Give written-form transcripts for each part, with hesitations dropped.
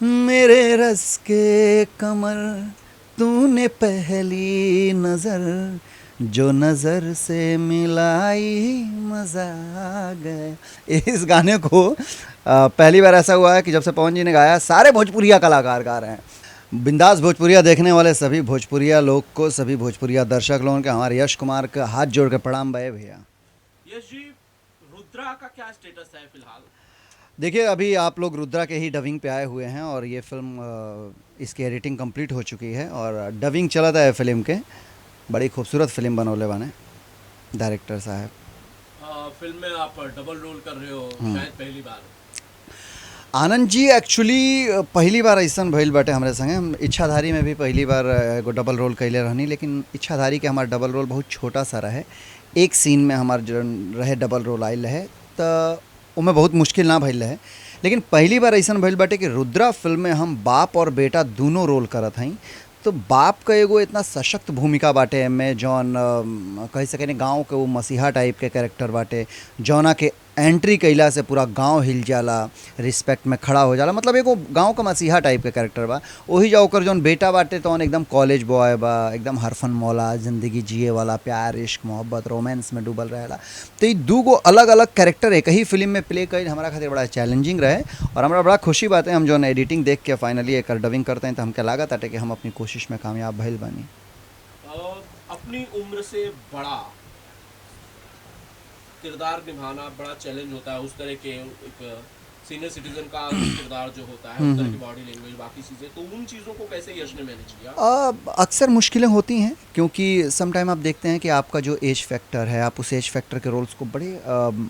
मेरे रस के कमर तूने पहली नज़र जो नज़र से मिलाई मज़ा आ गया। इस गाने को पहली बार ऐसा हुआ है कि जब से पवन जी ने गाया सारे भोजपुरिया कलाकार गा रहे हैं। बिंदास भोजपुरिया देखने वाले सभी भोजपुरिया लोग को, सभी भोजपुरिया दर्शक लोगों के हमारे यश कुमार का हाथ जोड़ के प्रणाम भाई भैया। यश जी, रुद्रा का क्या स्टेटस है फिलहाल? देखिए अभी आप लोग रुद्रा के ही डबिंग पे आए हुए हैं और ये फिल्म इसकी एडिटिंग कंप्लीट हो चुकी है और डबिंग चला था है फिल्म के। बड़ी खूबसूरत फिल्म बनौले बने डायरेक्टर साहब। फिल्म में आप डबल रोल कर रहे हो, शायद पहली बार। आनंद जी एक्चुअली पहली बार ऐसा भइल बाटे हमारे संगे। हम इच्छाधारी में भी पहली बार एगो डबल रोल कैले रहनी, लेकिन इच्छाधारी के हमार डबल रोल बहुत छोटा सा रहे। एक सीन में हमार जो रहे डबल रोल आयल रहे तो उमें बहुत मुश्किल ना भइल रहे। लेकिन पहली बार ऐसा भइल बाटे कि रुद्रा फिल्म में हम बाप और बेटा दोनों रोल करत हई। तो बाप का एगो इतना सशक्त भूमिका बाटे में जौन कह सके गांव के वो मसीहा टाइप के कैरेक्टर बाटे, जौना के एंट्री कैला से पूरा गांव हिल जाला, रिस्पेक्ट में खड़ा हो जाला। मतलब एगो गांव का मसीहा टाइप के कैरेक्टर बा। वही जा ओकर जौन बेटा बाटे तो एकदम कॉलेज बॉय बा, एकदम हरफन मौला, ज़िंदगी जिए वाला, प्यार इश्क मोहब्बत रोमांस में डूबल रहेला। तो ये दू गो अलग अलग कैरेक्टर एक ही फिल्म में प्ले कईल हमारा खातिर बड़ा चैलेंजिंग रहे और हमारा बड़ा खुशी बात है हम जौन एडिटिंग देख के फाइनली एक डबिंग करते हैं तो हमके लागत आटे कि हम अपनी कोशिश में कामयाब भइल बानी। अपनी उम्र से बड़ा किरदार निभाना बड़ा चैलेंज होता है। उस तरह के एक सीनियर सिटीजन का किरदार जो होता है, उस तरह की बॉडी लैंग्वेज, बाकी चीज़ें, तो उन चीज़ों को कैसे यश ने मैनेज किया? अक्सर मुश्किलें होती हैं क्योंकि सम टाइम आप देखते हैं कि आपका जो एज फैक्टर है, आप उस एज फैक्टर के रोल्स को बड़े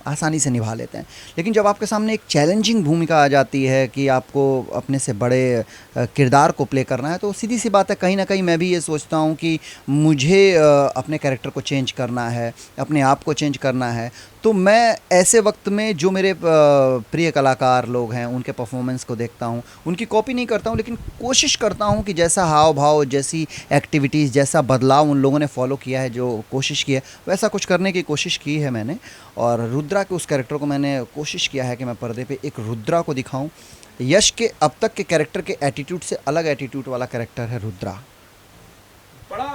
आसानी से निभा लेते हैं। लेकिन जब आपके सामने एक चैलेंजिंग भूमिका आ जाती है कि आपको अपने से बड़े किरदार को प्ले करना है, तो सीधी सी बात है कहीं ना कहीं मैं भी ये सोचता हूँ कि मुझे अपने कैरेक्टर को चेंज करना है, अपने आप को चेंज करना है। तो मैं ऐसे वक्त में जो मेरे प्रिय कलाकार लोग हैं उनके परफॉर्मेंस को देखता हूँ, उनकी कॉपी नहीं करता हूँ, लेकिन कोशिश करता हूँ कि जैसा हाव भाव, जैसी एक्टिविटीज़, जैसा बदलाव उन लोगों ने फॉलो किया है, जो कोशिश की है, वैसा कुछ करने की कोशिश की है मैंने। और रुद्रा के उस कैरेक्टर को मैंने कोशिश किया है कि मैं पर्दे पे एक रुद्रा को दिखाऊं। यश के अब तक के कैरेक्टर के एटीट्यूड से अलग एटीट्यूड वाला कैरेक्टर है रुद्रा। बड़ा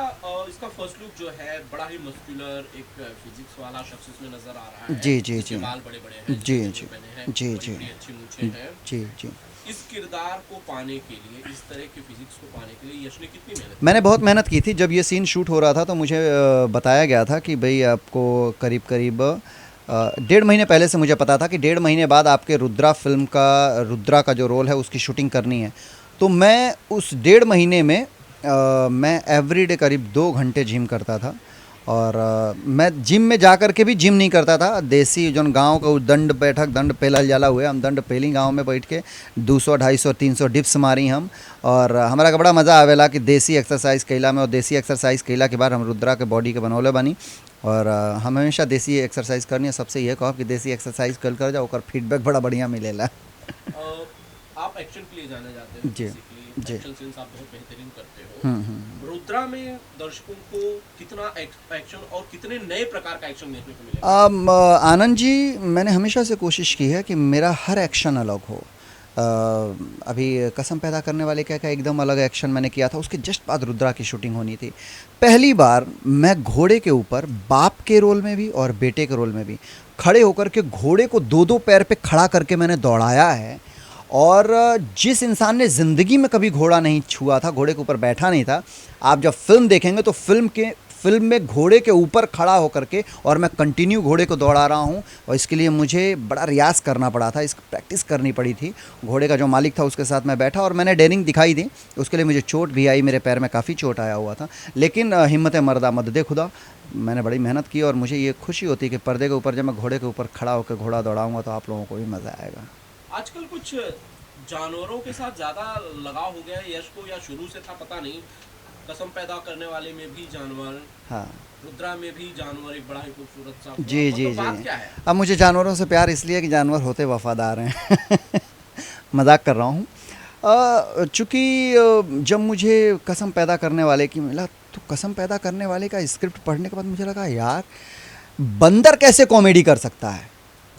इसका फर्स्ट लुक जो है बड़ा ही मस्कुलर, एक फिजिक्स वाला शख्स इसमें नजर आ रहा है। जी जी जी बाल बड़े बड़े हैं, जी जी जी जी जी बड़ी अच्छी मूंछें हैं। जी जी। इस किरदार को पाने के लिए, इस तरह के फिजिक्स को पाने के लिए यश ने कितनी मेहनत? मैंने बहुत मेहनत की थी। जब ये सीन शूट हो रहा था तो मुझे बताया गया था कि भाई आपको करीब करीब 1.5 महीने पहले से मुझे पता था कि 1.5 महीने बाद आपके रुद्रा फिल्म का, रुद्रा का जो रोल है उसकी शूटिंग करनी है। तो मैं उस 1.5 महीने में मैं एवरीडे करीब 2 घंटे जिम करता था। और मैं जिम में जा कर के भी जिम नहीं करता था। देसी जो गांव का दंड बैठक, दंड पेलल जाला हुए, हम दंड पेली गांव में बैठ के 200 250 300 डिप्स मारी हम। और हमारा बड़ा मज़ा आवेला कि देसी एक्सरसाइज कैला में, और देसी एक्सरसाइज कैला के बाद हम रुद्रा के बॉडी के बनौले बनी। और हम हमेशा देसी एक्सरसाइज करनी है। सबसे ये कहो कि देसी एक्सरसाइज कर जाओ, और फीडबैक बड़ा बढ़िया मिलेला। आप एक्शन के लिए जाने जाते हैं, जी जी। एक्शन सीन्स आप बहुत बेहतरीन करते हो। रुद्रा में दर्शकों को कितना एक्शन और कितने नए प्रकार का एक्शन देखने को मिलेगा? आनंद जी, मैंने हमेशा से कोशिश की है कि मेरा हर एक्शन अलग हो। अभी कसम पैदा करने वाले क्या एकदम अलग एक्शन मैंने किया था। उसके जस्ट बाद रुद्रा की शूटिंग होनी थी। पहली बार मैं घोड़े के ऊपर बाप के रोल में भी और बेटे के रोल में भी खड़े होकर के घोड़े को 2-2 पैर पे खड़ा करके मैंने दौड़ाया है। और जिस इंसान ने ज़िंदगी में कभी घोड़ा नहीं छुआ था, घोड़े के ऊपर बैठा नहीं था, आप जब फिल्म देखेंगे तो फिल्म में घोड़े के ऊपर खड़ा होकर के और मैं कंटिन्यू घोड़े को दौड़ा रहा हूँ। और इसके लिए मुझे बड़ा रियाज़ करना पड़ा था, इसकी प्रैक्टिस करनी पड़ी थी। घोड़े का जो मालिक था उसके साथ मैं बैठा और मैंने डेयरिंग दिखाई दी। उसके लिए मुझे चोट भी आई, मेरे पैर में काफ़ी चोट आया हुआ था। लेकिन हिम्मत मर्दा मदद खुदा, मैंने बड़ी मेहनत की और मुझे ये खुशी होती है कि पर्दे के ऊपर जब मैं घोड़े के ऊपर खड़ा होकर घोड़ा दौड़ाऊँगा तो आप लोगों को भी मज़ा आएगा। आजकल कुछ जानवरों के साथ ज्यादा लगाव हो गया है यश को, या शुरू से था पता नहीं? कसम पैदा करने वाले में भी जानवर, हाँ, रुद्रा में भी जानवर, एक बड़ा ही खूबसूरत सा। जी जी बात जी। क्या है? अब मुझे जानवरों से प्यार इसलिए कि जानवर होते वफादार हैं। मजाक कर रहा हूँ। चूँकि जब मुझे कसम पैदा करने वाले की मिला तो कसम पैदा करने वाले का स्क्रिप्ट पढ़ने के बाद मुझे लगा यार बंदर कैसे कॉमेडी कर सकता है।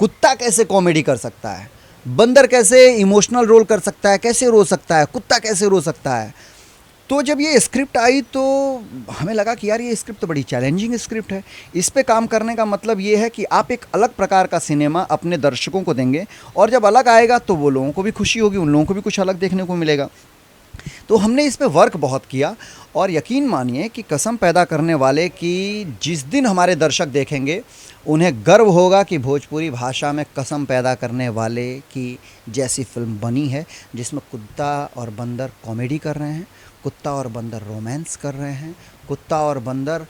कुत्ता कैसे कॉमेडी कर सकता है, बंदर कैसे इमोशनल रोल कर सकता है, कैसे रो सकता है, कुत्ता कैसे रो सकता है। तो जब ये स्क्रिप्ट आई तो हमें लगा कि यार ये स्क्रिप्ट तो बड़ी चैलेंजिंग स्क्रिप्ट है। इस पे काम करने का मतलब ये है कि आप एक अलग प्रकार का सिनेमा अपने दर्शकों को देंगे, और जब अलग आएगा तो वो लोगों को भी खुशी होगी, उन लोगों को भी कुछ अलग देखने को मिलेगा। तो हमने इस पे वर्क बहुत किया, और यकीन मानिए कि कसम पैदा करने वाले कि जिस दिन हमारे दर्शक देखेंगे उन्हें गर्व होगा कि भोजपुरी भाषा में कसम पैदा करने वाले की जैसी फिल्म बनी है, जिसमें कुत्ता और बंदर कॉमेडी कर रहे हैं, कुत्ता और बंदर रोमांस कर रहे हैं, कुत्ता और बंदर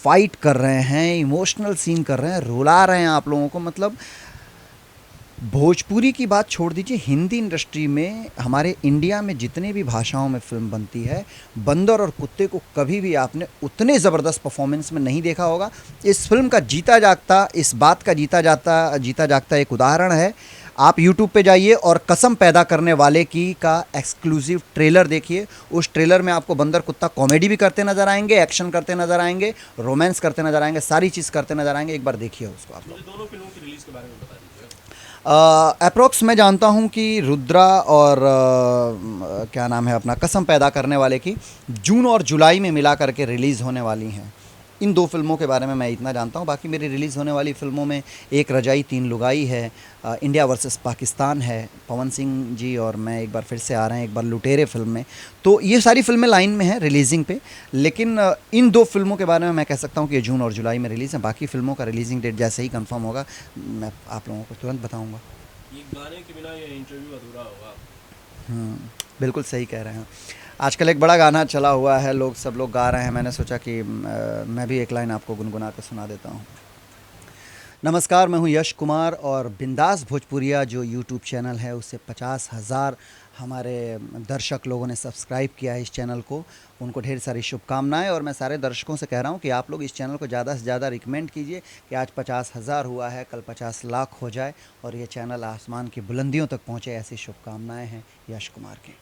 फाइट कर रहे हैं, इमोशनल सीन कर रहे हैं, रुला रहे हैं आप लोगों को। मतलब भोजपुरी की बात छोड़ दीजिए, हिंदी इंडस्ट्री में हमारे इंडिया में जितने भी भाषाओं में फ़िल्म बनती है, बंदर और कुत्ते को कभी भी आपने उतने ज़बरदस्त परफॉर्मेंस में नहीं देखा होगा। इस फिल्म का जीता जागता, इस बात का जीता जागता एक उदाहरण है। आप YouTube पे जाइए और कसम पैदा करने वाले की का एक्सक्लूसिव ट्रेलर देखिए। उस ट्रेलर में आपको बंदर कुत्ता कॉमेडी भी करते नज़र आएंगे, एक्शन करते नज़र आएंगे, रोमांस करते नज़र आएंगे, सारी चीज़ करते नज़र आएंगे। एक बार देखिए उसको आप लोग। मुझे दोनों फिल्मों की रिलीज के बारे में बता दीजिए। अप्रोक्स मैं जानता हूँ कि रुद्रा और क्या नाम है अपना, कसम पैदा करने वाले की जून और जुलाई में मिला करके रिलीज़ होने वाली हैं। इन दो फिल्मों के बारे में मैं इतना जानता हूँ। बाकी मेरी रिलीज़ होने वाली फ़िल्मों में एक रजाई तीन लुगाई है, इंडिया वर्सेस पाकिस्तान है, पवन सिंह जी और मैं एक बार फिर से आ रहे हैं, एक बार लुटेरे फिल्म में। तो ये सारी फिल्में लाइन में हैं रिलीजिंग पे। लेकिन इन दो फिल्मों के बारे में मैं कह सकता हूँ कि ये जून और जुलाई में रिलीज़ हैं। बाकी फिल्मों का रिलीजिंग डेट जैसे ही कंफर्म होगा मैं आप लोगों को तुरंत बताऊँगा। ये गाने के बिना ये इंटरव्यू अधूरा होगा। बिल्कुल सही कह रहे हैं। आजकल एक बड़ा गाना चला हुआ है, सब लोग गा रहे हैं। मैंने सोचा कि मैं भी एक लाइन आपको गुनगुना कर सुना देता हूँ। नमस्कार, मैं हूँ यश कुमार, और बिंदास भोजपुरिया जो यूट्यूब चैनल है उसे 50,000 हमारे दर्शक लोगों ने सब्सक्राइब किया है इस चैनल को। उनको ढेर सारी शुभकामनाएं। और मैं सारे दर्शकों से कह रहा हूँ कि आप लोग इस चैनल को ज़्यादा से ज़्यादा रिकमेंड कीजिए कि आज 50,000 हुआ है, कल 50 लाख हो जाए और ये चैनल आसमान की बुलंदियों तक पहुँचे। ऐसी शुभकामनाएँ हैं यश कुमार की।